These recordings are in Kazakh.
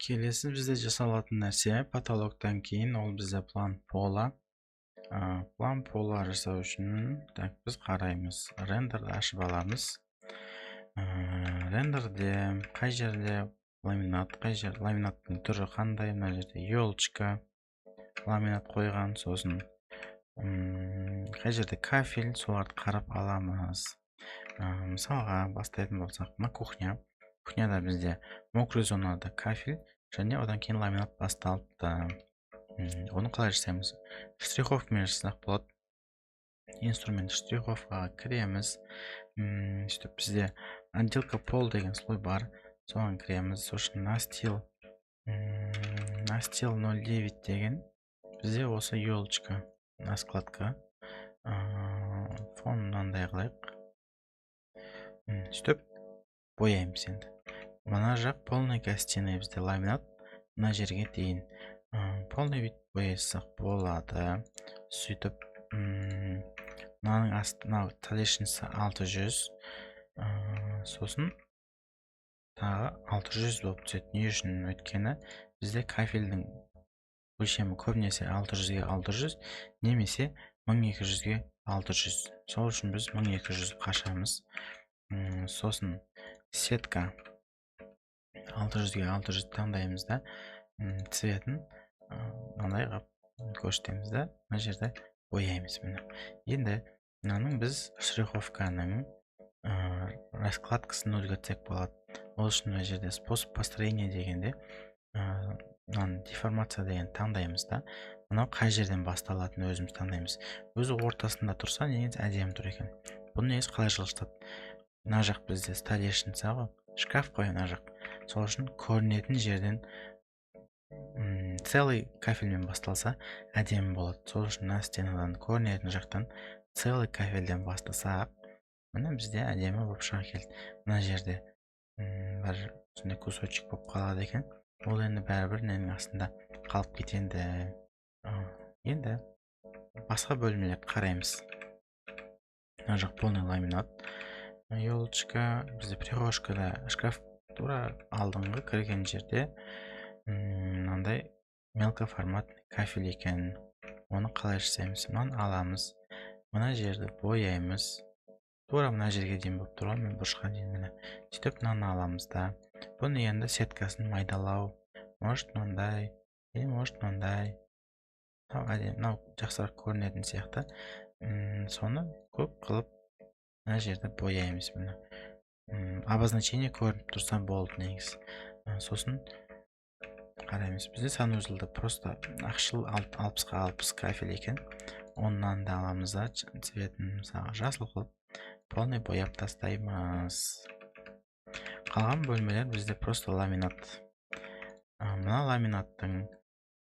Келесі бізде жасалатын нәрсе потолоктан кейін ол бізде план пола. План пола жасау үшін біз қараймыз. Рендерді ашып аламыз. Рендерде қай жерде ламинат, қай жерде ламинаттың түрі қандай, мына жерде елочка ламинат қойған, сосын қай жерде кафель, соларды қарап аламыз. Мысалға бастайтын болсақ, мына кухня. Кухняда бізде мокрый зонада кафель және одан кейін ламинат басталыпты. Оны қалай жасаймыз? Штриховкамен жасасақ болады. Инструмент штриховкаға кіреміз. Бізде отделка пол деген слой бар. Соған кіреміз. Сосын настил 09 деген бізде осы елочка, наскладка. Фон мынандай қылайық. Бояймыз енді. Мына жақ полный гостиная бізде ламинат, мына жерге дейін полный вид боясақ болады. Сөйтіп, мынаның астына столешница 600, сосын тағы 600 болып түседі. Не үшін? Өйткені бізде кафельдің өлшемі көбінесе 600-ге 600, немесе 1200-ге 600. Сол үшін біз 1200 қашамыз. Сосын сетка 600-ге 600 таңдаймыз да, цветін мынандай қылып көрсетеміз да, мына жерде бояймыз мұны. Енді мынаның біз штриховканың раскладкасын өзгертсек болады. Ол үшін мына жерде способ построения дегенде деформация деген таңдаймыз да, мынау қай жерден басталатынын өзіміз таңдаймыз. Өзі ортасында тұрса, негізі әдемі тұр екен. Бұны негізі қалай жылжытады? Мына жақ бізде столешница ғой, шкаф қой мына жақ. Сол үшін көрінетін жерден целый кафельмен басталса әдемі болады. Сол үшін мына стенадан көрінетін жақтан целый кафельден бастасақ, мына бізде әдемі болып шыға келді. Мына жерде бір сондай кусочек болып қалады екен. Ол енді бәрібір ненің астында қалып кетеді. Енді басқа бөлмелерді қараймыз. Мына жақ полный ламинат, елочка, бізде прихожкада шкаф тура алдыңғы кірген жерде мынандай мелкоформатный кафель екен. Оны қалай жасаймыз? Мынаны аламыз, мына жерді бояймыз. Тура мына жерге дейін болып тұр ғой, мен бұрышқа дейін міне. Сөйтіп мынаны аламыз да. Бұны енді сеткасын майдалау. Может мынандай, может мынандай. Мынау жақсырақ көрінетін сияқты. Соны көп қылып мына жерді бояймыз бұны. Обозначение көрініп тұрса болды негіз. Сосын қараймыз. Бізде санузелді просто ақшыл 60-ға 60 кафель екен. Оннан да аламыз да, цветін мысалға жасыл қылып полный бояп тастаймыз. Қалған бөлмелер бізде просто ламинат. Мына ламинаттың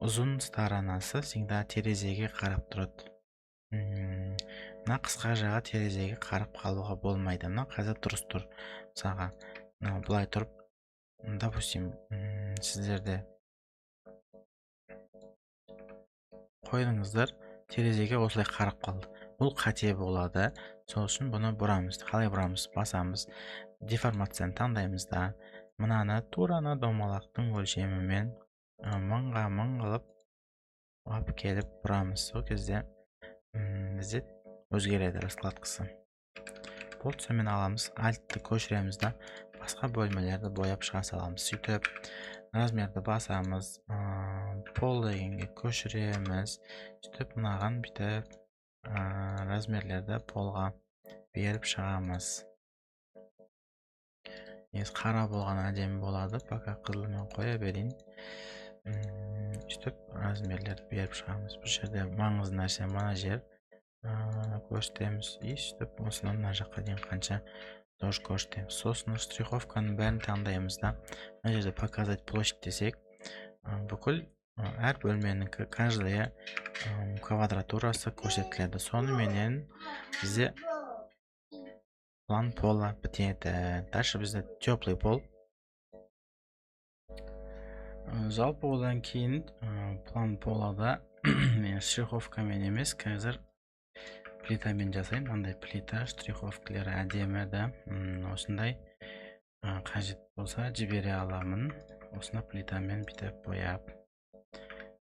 ұзын сторонасы всегда терезеге қарап тұрады. Мына қысқа жағы терезеге қарап қалуға болмайды. Мына қазір дұрыс тұр. Мысалға, бұлай тұрып, допустим, сіздерде қойдыңыздар, терезеге осылай қарап қалды. Бұл қате болады. Сол үшін бұны бұрамыз. Қалай бұрамыз? Басамыз. Деформацияны таңдаймыз да. Мынаны тураны домалақтың өлшемімен мыңға мың қылып алып келіп бұрамыз. Сол кезде бізде өзгереді раскладкасы. Болды, сонымен аламыз. Альтты көшіреміз да, басқа бөлмелерді бояп шыға саламыз. Сөйтіп, размерді басамыз, пол дегенге көшіреміз. Сөйтіп, мынаған бүйтіп размерлерді полға беріп шығамыз. Қара болған әдемі болады, пока қызылмен қоя берейін. Сөйтіп, размерлерді беріп шығамыз. Бұл жерде маңызды нәрсе мына жер көрсетеміз. Сөйтіп, осыдан мына жаққа дейін қанша тоже көрсетеміз. Сосын штриховканың бәрін таңдаймыз да. Мына жерде показать площадь десек, бүкіл әр бөлменің каждая квадратурасы көрсетіледі. Соныменен бізде план пола бітеді. Дальше бізде теплый пол. Жалпы одан кейін план полада мен штриховкамен емес, қазір плитамен жасаймын. Мынандай плита, штриховкалары әдемі да. Осындай қажет болса жібере аламын. осыны плитамен бүйтіп бояп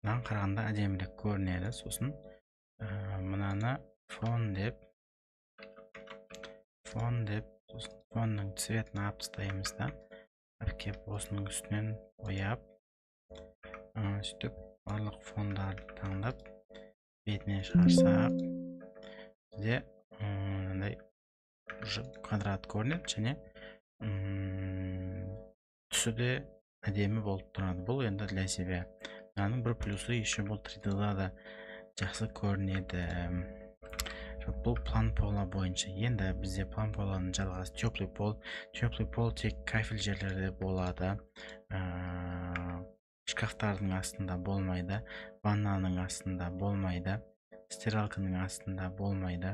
мынаған қарағанда әдемірек көрінеді. Сосын мынаны фон деп сосын фонның цветін алып тастаймыз да, келіп осының үстінен бояп, сөйтіп барлық фондарды таңдап бетіне шығарсақ, бізде мынандай квадрат көрінеді және түсі де әдемі болып тұрады. Бұл енді для себя. Мынаның бір плюсы еще бұл 3D-да да жақсы көрінеді. Бұл план пола бойынша. Енді бізде план поланың жалғасы теплый пол. Теплый пол тек кафель жерлерде болады. Шкафтардың астында болмайды, ваннаның астында болмайды, стиралканың астында болмайды,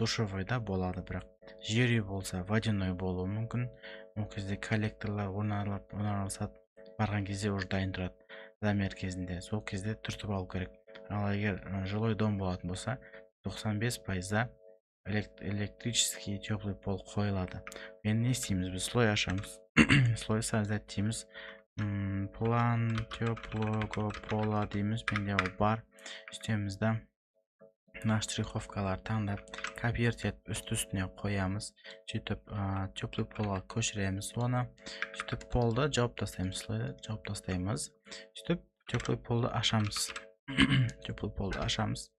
душевойда болады, бірақ жер үй болса водяной болуы мүмкін. Ол кезде коллекторлар орналасады, барған кезде уже дайын тұрады. Замер кезінде, сол кезде түртіп алу керек. Ал егер жилой дом болатын болса, 95% электрический теплый пол қойылады. Енді не істейміз? Біз слой ашамыз. Слой создать дейміз. План теплого пола дейміз. Менде ол бар. Үстемізді мына штриховкалар таңдап, копировать етіп үсті-үстіне қоямыз. Сөйтіп теплый полға көшіреміз. Оны сөйтіп полды жауып тастаймыз. Слойды жауып тастаймыз. Сөйтіп теплый полды ашамыз. Теплый полды ашамыз.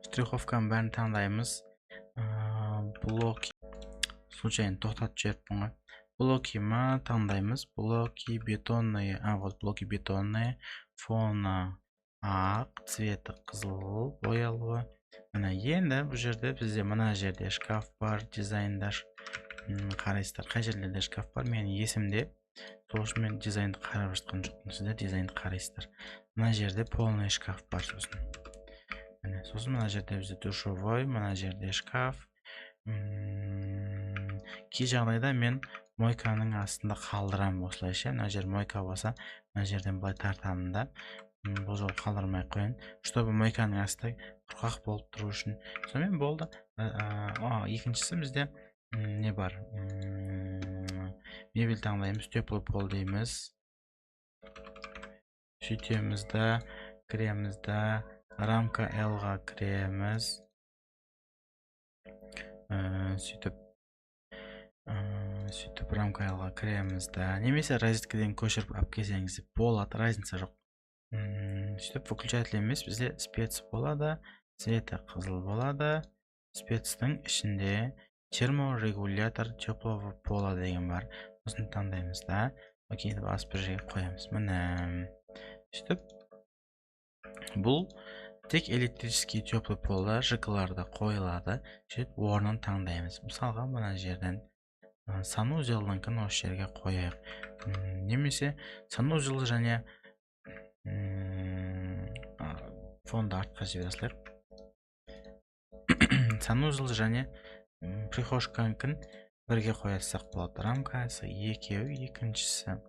Штриховканың бәрін таңдаймыз. Блоки случайно тоқтатып жіберіппін ғой. Блоки ма таңдаймыз. Блоки бетонные. Вот блоки бетонные. Фона ақ, цветі қызыл, боялуы. Мына енді бұл жерде бізде мына жерде шкаф бар, дизайндар қарайсыздар. Қай жерлерде шкаф бар? Менің есімде. Сол үшін мен дизайнды қарап жатқан жоқпын. Сіздер дизайнды қарайсыздар. Мына жерде полный шкаф бар сосын. Сосын мына жерде бізде душевой, мына жерде шкаф. Кей жағдайда мен мойканың астында қалдырам осылайша. Мына жер мойка болса, мына жерден былай тартамын да. Бұл жол қалдырмай қойын, чтобы мойканың асты құрғақ болып тұру үшін. Сонымен болды. Екіншісі бізде не бар? Мебель таңдаймыз, теплый пол дейміз. Сөйтемізді, кіремізді, рамка L-ға кіреміз. Сөйтіп рамка L-ға кіремізді. Немесе розеткіден көшіріп алып келсеңіз болады, разница жоқ. Сөйтіп выключатель емес, бізде спец болады, цветі қызыл болады. Спецтің ішінде терморегулятор теплого пола деген бар. Осыны таңдаймыз да. Окей, басып бір жерге қоямыз. Міне. Сөйтіп бұл тек электрический теплый полда жикларда қойылады. Сөйтіп орнын таңдаймыз. Мысалға мына жерден санузелдіңкін осы жерге қояйық. Немесе санузел және фонды артқа жібересіздер. Санузел және прихожканкін бірге қоясақ болады. Рамкасы екеу, екіншісі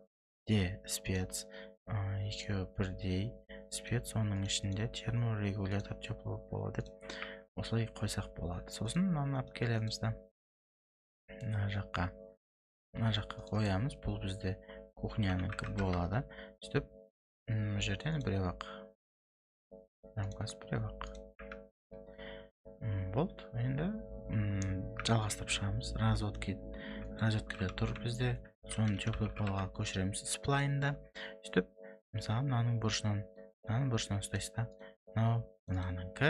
де спец, екеу бірдей спец, оның ішінде терморегулятор теплого пола деп осылай қойсақ болады. Сосын мынаны алып келеміз да мына жаққа қоямыз. Бұл бізде кухняныкі болады. Сөйтіп жерден біреу ақ рамкасы біреу ақ болды. Енді жалғастырып шығамыз. Разводкада тұр бізде. Соны теплый полға көшіреміз сплайнда. Сөйтіп мысалы мынаның бұрышынан ұстайсыз да. Мынаныкі,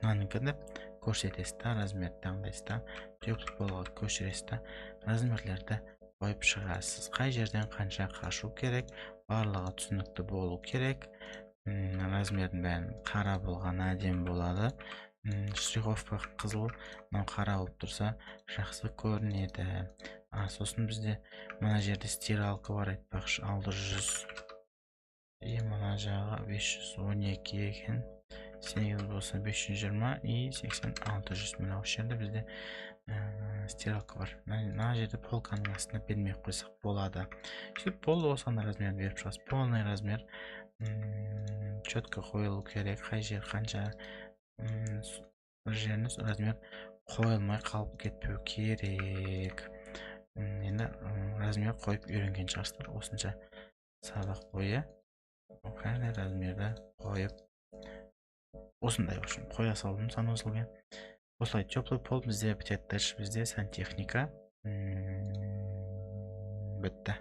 мынаныкі деп көрсетесіз да, размерді таңдайсыз да. Теплый полға көшіресіз да. Размерлерді қойып шығасыз. Қай жерден қанша қашу керек, барлығы түсінікті болу керек. Размердің бәрін қара болған әдемі болады. Штриховка қызыл, мынау қара болып тұрса жақсы көрінеді. Сосын бізде мына жерде стиралка бар, айтпақшы 600. Мына жағы 512 екен. 8 болса 520 и 80 600. Мына осы жерде бізде стиралка бар. Мына жерде полканың астына бермей қойсақ болады. Сөйтіп полды осыған размер беріп шығасыз. Полный размер четко қойылу керек. Қай жер қанша бір жеріңіз размер қойылмай қалып кетпеу керек. Енді размер қойып үйренген шығарсыздар. Осынша сабақ бойы қандай размерді қойып осындай үшін қоя салдым санузелге. Осылай теплый пол бізде бітеді. Дальше бізде сантехника бітті.